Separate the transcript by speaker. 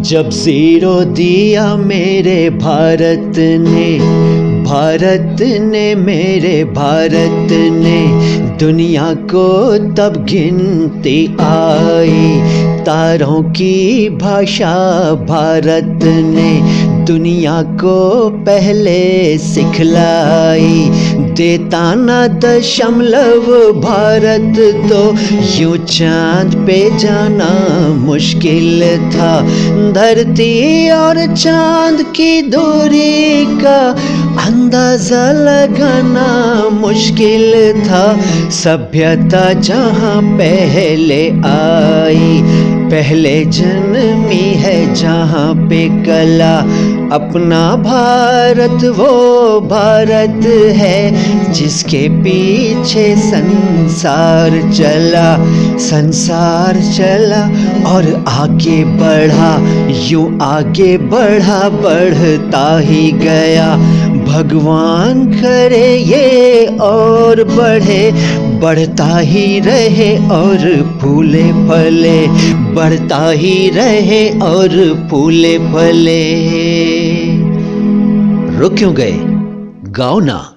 Speaker 1: जब जीरो दिया मेरे भारत ने मेरे भारत ने दुनिया को तब गिनती आई। तारों की भाषा भारत ने दुनिया को पहले सिखलाई। देता ना दशमलव भारत तो यूं चांद पे जाना मुश्किल था। धरती और चांद की दूरी का अंदाजा लगाना मुश्किल था। सभ्यता जहाँ पहले आई, पहले जन्मी है जहाँ पे कला। अपना भारत वो भारत है जिसके पीछे संसार चला और आगे बढ़ा। यूं आगे बढ़ता ही गया। भगवान करे ये और बढ़ता ही रहे और फूले फले, बढ़ता ही रहे और फूले फले। रुक क्यों गए? गाओ ना।